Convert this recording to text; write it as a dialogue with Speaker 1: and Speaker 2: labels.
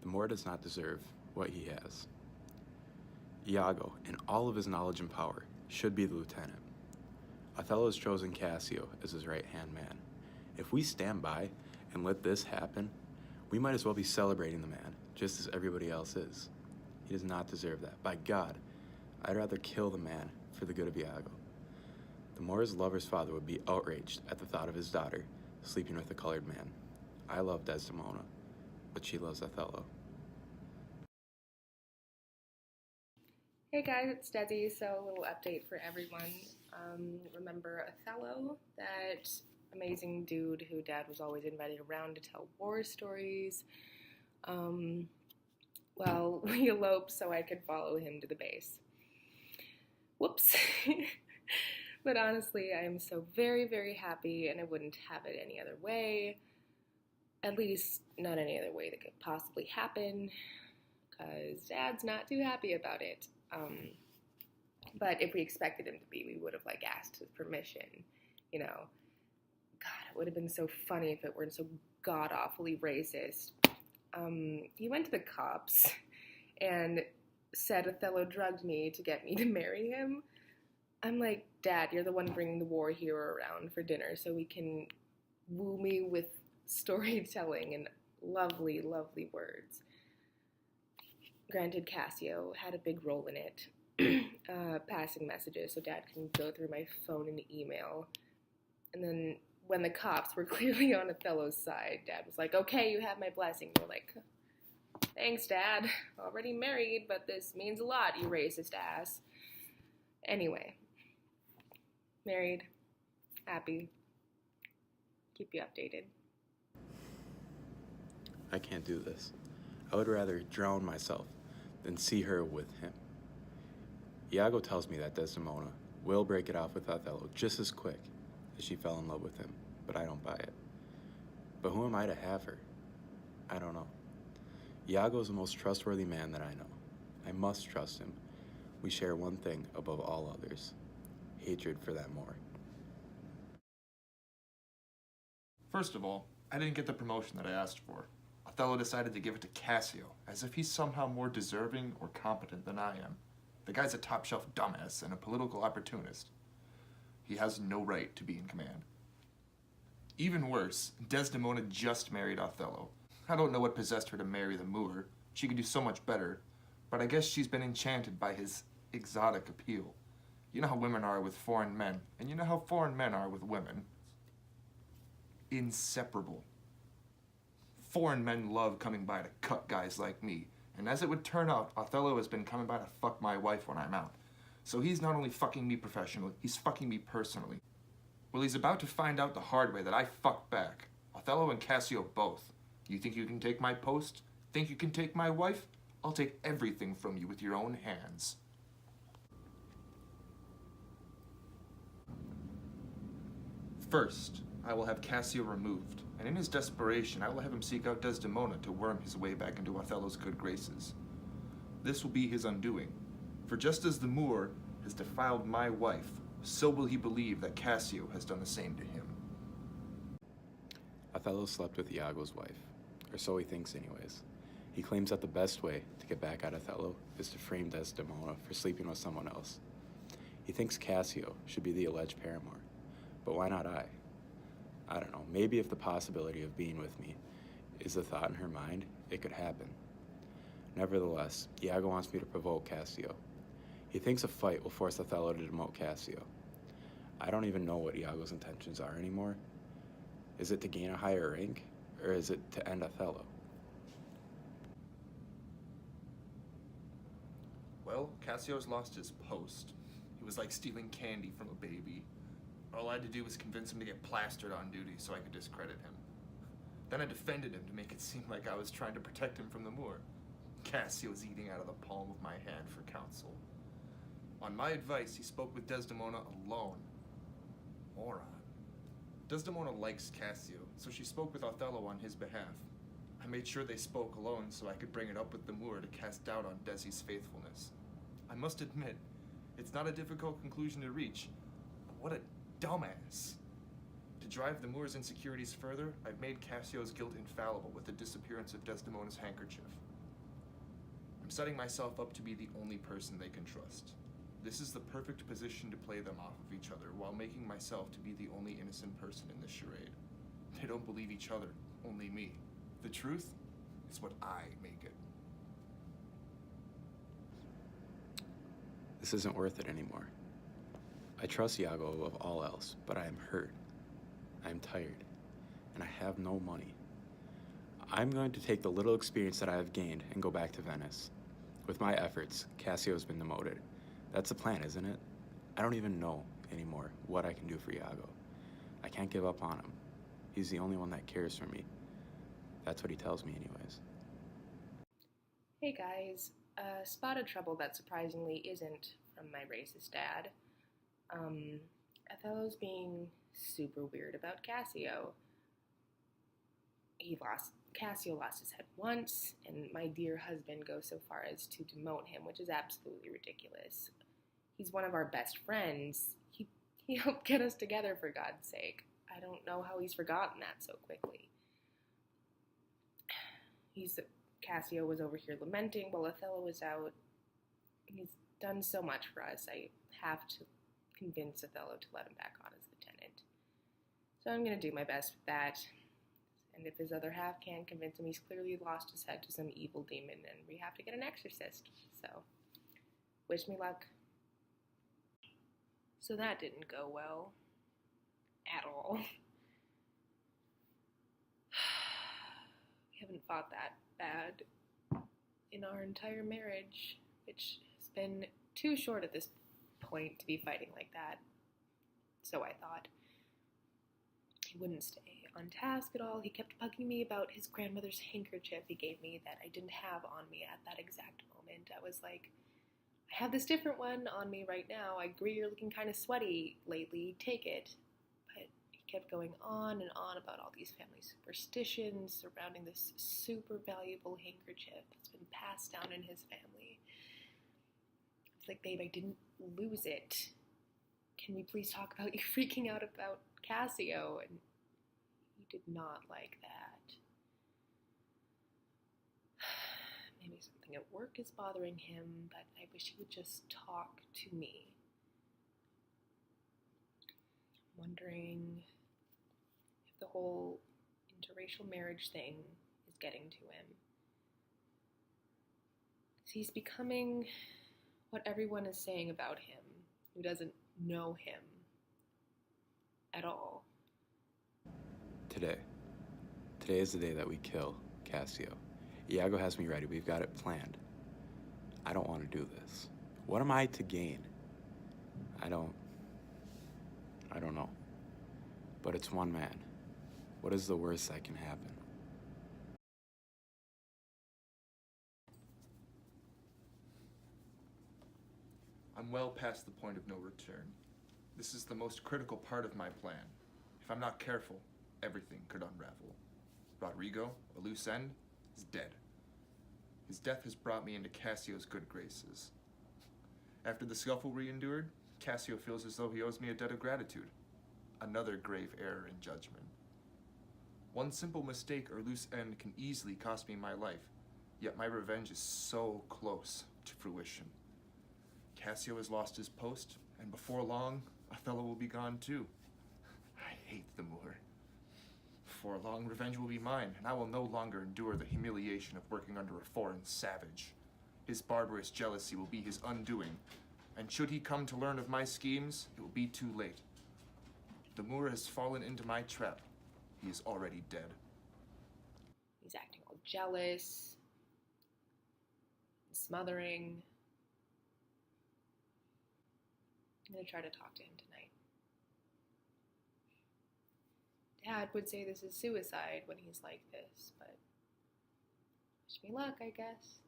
Speaker 1: the Moor does not deserve what he has. Iago, in all of his knowledge and power, should be the lieutenant. Othello has chosen Cassio as his right-hand man. If we stand by and let this happen, we might as well be celebrating the man, just as everybody else is. He does not deserve that. By God, I'd rather kill the man for the good of Iago. The Moor's lover's father would be outraged at the thought of his daughter sleeping with a colored man. I love Desdemona, but she loves Othello.
Speaker 2: Hey guys, it's Desi. So a little update for everyone. Remember Othello, that amazing dude who Dad was always invited around to tell war stories? Well, we eloped so I could follow him to the base. Whoops. But honestly, I'm so very, very happy, and I wouldn't have it any other way. At least not any other way that could possibly happen, because Dad's not too happy about it. But if we expected him to be, we would have asked his permission, you know. God, it would have been so funny if it weren't so god-awfully racist. He went to the cops and said Othello drugged me to get me to marry him. I'm like, Dad, you're the one bringing the war hero around for dinner so we can woo me with storytelling and lovely, lovely words. Granted, Cassio had a big role in it, passing messages so Dad can go through my phone and email. And then when the cops were clearly on Othello's side, Dad was like, okay, you have my blessing. We're like, thanks, Dad. Already married, but this means a lot, you racist ass. Anyway, married, happy, keep you updated.
Speaker 1: I can't do this. I would rather drown myself than see her with him. Iago tells me that Desdemona will break it off with Othello just as quick as she fell in love with him, but I don't buy it. But who am I to have her? I don't know. Iago is the most trustworthy man that I know. I must trust him. We share one thing above all others: hatred for that Moor.
Speaker 3: First of all, I didn't get the promotion that I asked for. Othello decided to give it to Cassio, as if he's somehow more deserving or competent than I am. The guy's a top-shelf dumbass and a political opportunist. He has no right to be in command. Even worse, Desdemona just married Othello. I don't know what possessed her to marry the Moor. She could do so much better, but I guess she's been enchanted by his exotic appeal. You know how women are with foreign men, and you know how foreign men are with women. Inseparable. Foreign men love coming by to cut guys like me, and as it would turn out, Othello has been coming by to fuck my wife when I'm out. So he's not only fucking me professionally, he's fucking me personally. Well, he's about to find out the hard way that I fucked back. Othello and Cassio both. You think you can take my post? Think you can take my wife? I'll take everything from you with your own hands. First, I will have Cassio removed, and in his desperation, I will have him seek out Desdemona to worm his way back into Othello's good graces. This will be his undoing, for just as the Moor has defiled my wife, so will he believe that Cassio has done the same to him.
Speaker 1: Othello slept with Iago's wife, or so he thinks anyways. He claims that the best way to get back at Othello is to frame Desdemona for sleeping with someone else. He thinks Cassio should be the alleged paramour, but why not I? I don't know, maybe if the possibility of being with me is a thought in her mind, it could happen. Nevertheless, Iago wants me to provoke Cassio. He thinks a fight will force Othello to demote Cassio. I don't even know what Iago's intentions are anymore. Is it to gain a higher rank, or is it to end Othello?
Speaker 3: Well, Cassio's lost his post. He was like stealing candy from a baby. All I had to do was convince him to get plastered on duty so I could discredit him. Then I defended him to make it seem like I was trying to protect him from the Moor. Cassio was eating out of the palm of my hand for counsel. On my advice, he spoke with Desdemona alone. Moron. Desdemona likes Cassio, so she spoke with Othello on his behalf. I made sure they spoke alone so I could bring it up with the Moor to cast doubt on Desi's faithfulness. I must admit, it's not a difficult conclusion to reach, but what a dumbass. To drive the Moor's insecurities further, I've made Cassio's guilt infallible with the disappearance of Desdemona's handkerchief. I'm setting myself up to be the only person they can trust. This is the perfect position to play them off of each other while making myself to be the only innocent person in this charade. They don't believe each other, only me. The truth is what I make it.
Speaker 1: This isn't worth it anymore. I trust Iago above all else, but I am hurt. I am tired, and I have no money. I'm going to take the little experience that I have gained and go back to Venice. With my efforts, Cassio has been demoted. That's the plan, isn't it? I don't even know anymore what I can do for Iago. I can't give up on him. He's the only one that cares for me. That's what he tells me anyways.
Speaker 2: Hey guys, spotted trouble that surprisingly isn't from my racist dad. Othello's being super weird about Cassio. Cassio lost his head once, and my dear husband goes so far as to demote him, which is absolutely ridiculous. He's one of our best friends. He helped get us together, for God's sake. I don't know how he's forgotten that so quickly. Cassio was over here lamenting while Othello was out. He's done so much for us. I have to convince Othello to let him back on as lieutenant. So I'm going to do my best with that. And if his other half can't convince him, he's clearly lost his head to some evil demon, and we have to get an exorcist. So, wish me luck. So that didn't go well. At all. We haven't fought that bad in our entire marriage, which has been too short at this point to be fighting like that. So I thought. He wouldn't stay on task at all. He kept bugging me about his grandmother's handkerchief he gave me that I didn't have on me at that exact moment. I was like, I have this different one on me right now. I agree you're looking kind of sweaty lately. Take it. But he kept going on and on about all these family superstitions surrounding this super valuable handkerchief that's been passed down in his family. It's like, babe, I didn't lose it. Can we please talk about you freaking out about Cassio? And he did not like that. Maybe something at work is bothering him, but I wish he would just talk to me. I'm wondering if the whole interracial marriage thing is getting to him. He's becoming what everyone is saying about him who doesn't know him at all.
Speaker 1: Today is the day that we kill Cassio. Iago has me ready. We've got it planned. I don't want to do this. What am I to gain? I don't know. But it's one man. What is the worst that can happen?
Speaker 3: I'm well past the point of no return. This is the most critical part of my plan. If I'm not careful, everything could unravel. Roderigo, a loose end, is dead. His death has brought me into Cassio's good graces. After the scuffle we endured, Cassio feels as though he owes me a debt of gratitude. Another grave error in judgment. One simple mistake or loose end can easily cost me my life, yet my revenge is so close to fruition. Cassio has lost his post, and before long, Othello will be gone too. I hate the Moor. Before long, revenge will be mine, and I will no longer endure the humiliation of working under a foreign savage. His barbarous jealousy will be his undoing, and should he come to learn of my schemes, it will be too late. The Moor has fallen into my trap. He is already dead.
Speaker 2: He's acting all jealous, smothering. I'm going to try to talk to him tonight. Dad would say this is suicide when he's like this, but wish me luck, I guess.